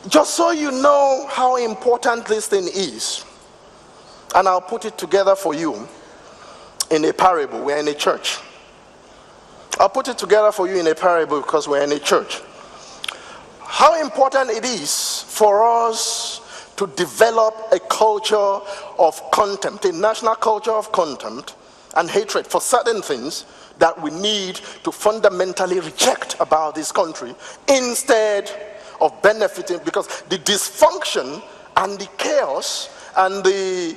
Just so you know how important this thing is, and I'll put it together for you in a parable. We're in a church. I'll put it together for you in a parable because we're in a church. How important it is for us to develop a culture of contempt, a national culture of contempt and hatred for certain things that we need to fundamentally reject about this country, instead of benefiting, because the dysfunction and the chaos and the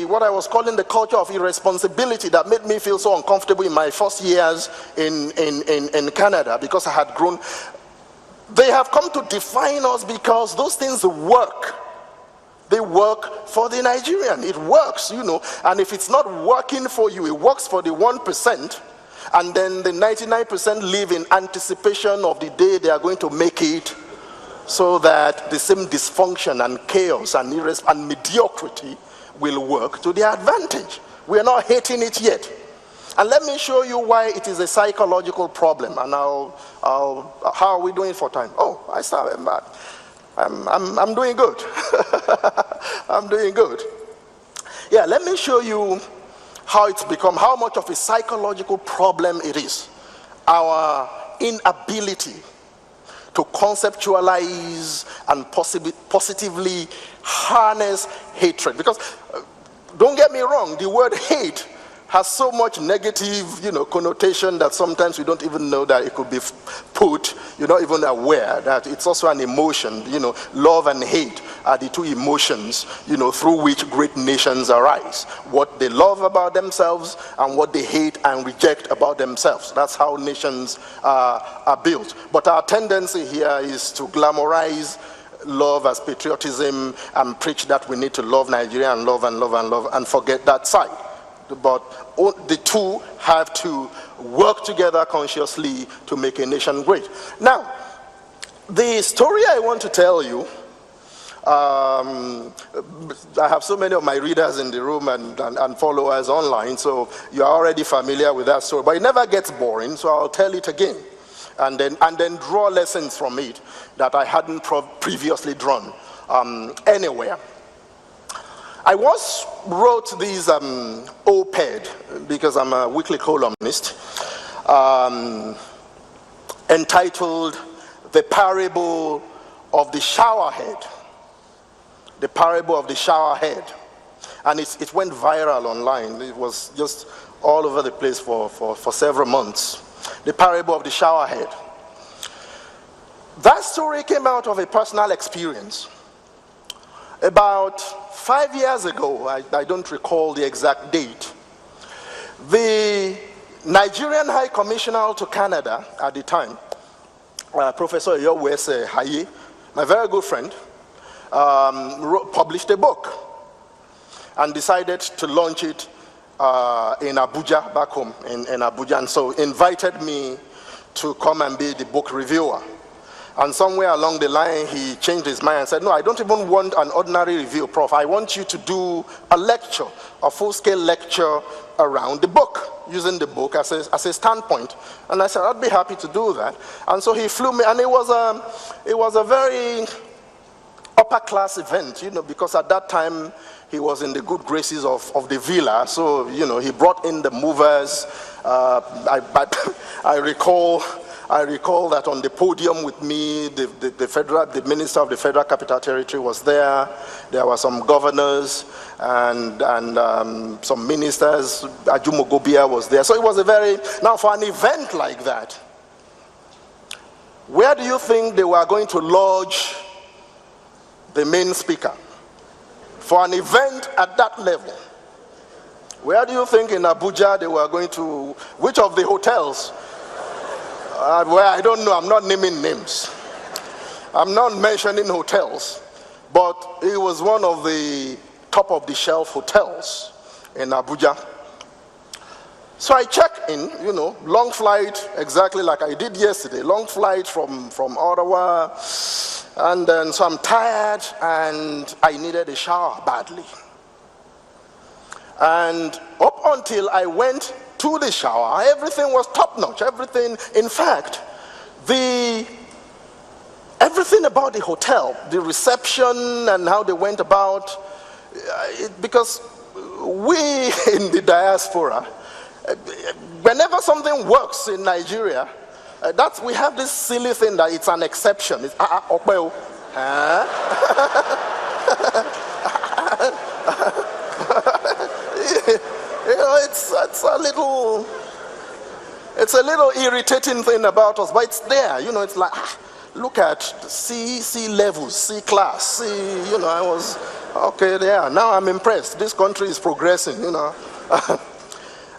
what I was calling the culture of irresponsibility that made me feel so uncomfortable in my first years in Canada, because I had grown, they have come to define us, because those things work. They work for the Nigerian. It works, and if it's not working for you, it works for the 1%, and then the 99% live in anticipation of the day they are going to make it, so that the same dysfunction and chaos and mediocrity will work to their advantage. We are not hating it yet. And let me show you why it is a psychological problem. And how are we doing for time? Oh, I started back. I'm doing good. I'm doing good. Yeah, let me show you how it's become, how much of a psychological problem it is. Our inability to conceptualize and positively harness hatred. Because don't get me wrong, the word hate has so much negative, connotation that sometimes we don't even know that it could be put. You're not even aware that it's also an emotion. Love and hate are the two emotions, through which great nations arise. What they love about themselves and what they hate and reject about themselves. That's how nations are built. But our tendency here is to glamorize love as patriotism and preach that we need to love Nigeria and love and forget that side. But the two have to work together consciously to make a nation great. Now, the story I want to tell you, I have so many of my readers in the room and followers online, so you're already familiar with that story. But it never gets boring, so I'll tell it again, and then draw lessons from it that I hadn't previously drawn anywhere. I once wrote this op-ed, because I'm a weekly columnist, entitled The Parable of the Showerhead. The Parable of the Showerhead. And it went viral online. It was just all over the place for several months. The Parable of the Showerhead. That story came out of a personal experience. About 5 years ago, I don't recall the exact date, the Nigerian High Commissioner to Canada at the time, Professor Yowese Haye, my very good friend, published a book and decided to launch it in Abuja, back home in Abuja, and so invited me to come and be the book reviewer. And somewhere along the line, he changed his mind and said, no, I don't even want an ordinary review, Prof. I want you to do a lecture, a full-scale lecture around the book, using the book as a standpoint. And I said, I'd be happy to do that. And so he flew me, and it was a very upper-class event, because at that time, he was in the good graces of the villa. So, he brought in the movers. I recall that on the podium with me, the Minister of the Federal Capital Territory was there. There were some governors and some ministers. Ajumo Gobia was there. So it was now for an event like that, where do you think they were going to lodge the main speaker? For an event at that level, where do you think in Abuja they were going to, which of the hotels? Well, I don't know, I'm not naming names. I'm not mentioning hotels, but it was one of the top of the shelf hotels in Abuja. So I checked in, long flight, exactly like I did yesterday, long flight from Ottawa, and then so I'm tired and I needed a shower badly. And up until I went to the shower, everything was top-notch, everything. In fact, the everything about the hotel, the reception and how they went about, because we in the diaspora, whenever something works in Nigeria, we have this silly thing that it's an exception. It's opeo. It's a little irritating thing about us, but it's there. It's like, look at C levels, C class, C. I was okay there. Now I'm impressed. This country is progressing.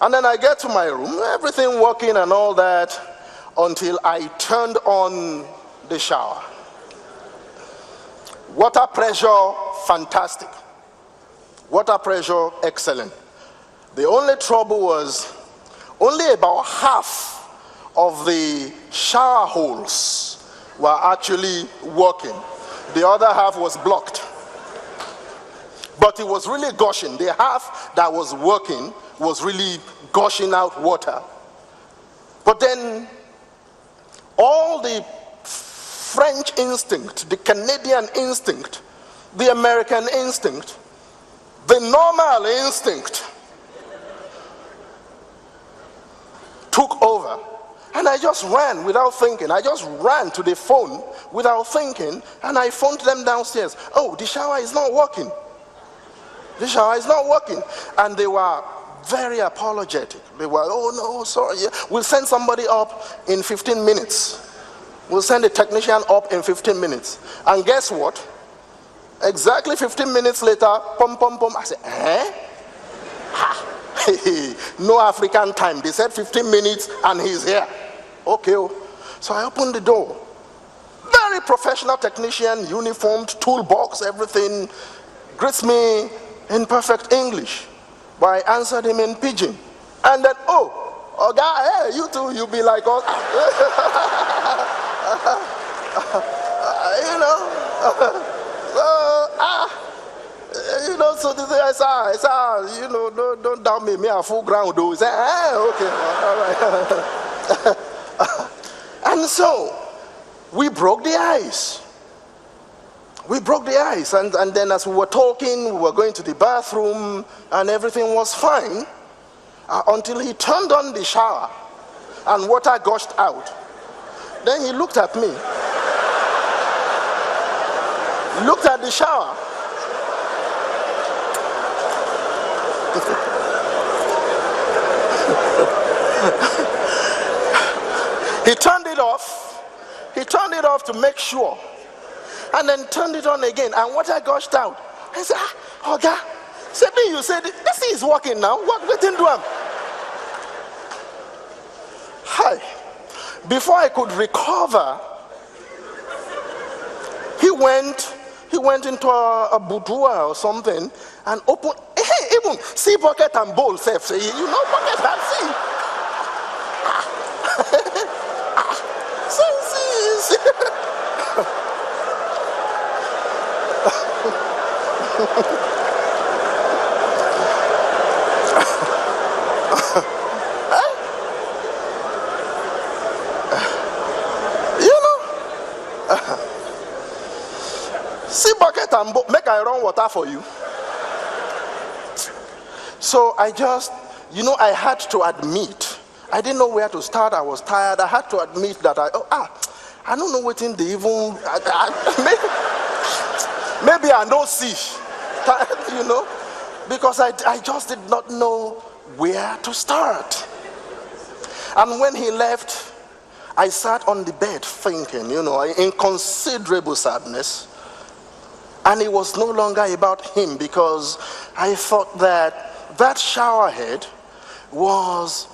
And then I get to my room, everything working and all that, until I turned on the shower. Water pressure, fantastic. Water pressure, excellent. The only trouble was only about half of the shower holes were actually working. The other half was blocked. But it was really gushing. The half that was working was really gushing out water. But then all the French instinct, the Canadian instinct, the American instinct, the normal instinct took over. And I just ran without thinking. I just ran to the phone without thinking, and I phoned them downstairs. Oh, the shower is not working. The shower is not working. And they were very apologetic. They were, oh no, sorry, we'll send somebody up in 15 minutes. We'll send a technician up in 15 minutes. And guess what? Exactly 15 minutes later, pum pum pum. I said, Ha. No African time. They said 15 minutes and he's here. Okay. So I opened the door. Very professional technician, uniformed, toolbox, everything. Greets me in perfect English. But I answered him in pidgin. And then, guy, hey, you too, you be like us. So they say, I said, don't doubt me, me a full ground though. He said, okay, all right. And so, we broke the ice. We broke the ice, and then as we were talking, we were going to the bathroom, and everything was fine, until he turned on the shower, and water gushed out. Then he looked at me, looked at the shower, he turned it off to make sure, and then turned it on again, and water gushed out. I said, Oga, you said this is working now. What didn't do? Hi. Before I could recover, he went into a boudoir or something and opened. Hey, even see bucket and bowl safe. Bucket and see. See. See bucket and make I run water for you. So I just, I had to admit, I didn't know where to start. I was tired. I had to admit that I don't know what in the even, maybe I don't see, because I just did not know where to start. And when he left, I sat on the bed thinking, in considerable sadness. And it was no longer about him, because I thought that shower head was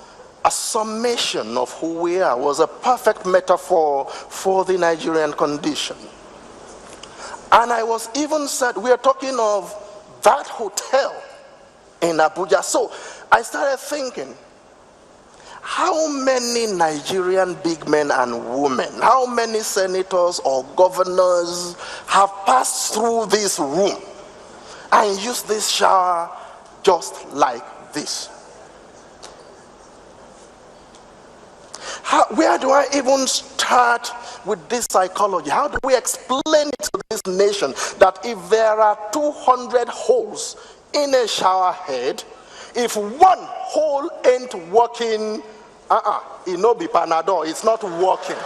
a summation of who we are, was a perfect metaphor for the Nigerian condition. And I was even said, we are talking of that hotel in Abuja. So I started thinking, how many Nigerian big men and women, how many senators or governors have passed through this room and used this shower just like this? Where do I even start with this psychology? How do we explain it to this nation that if there are 200 holes in a shower head, if one hole ain't working, it no be Panadol, it's not working.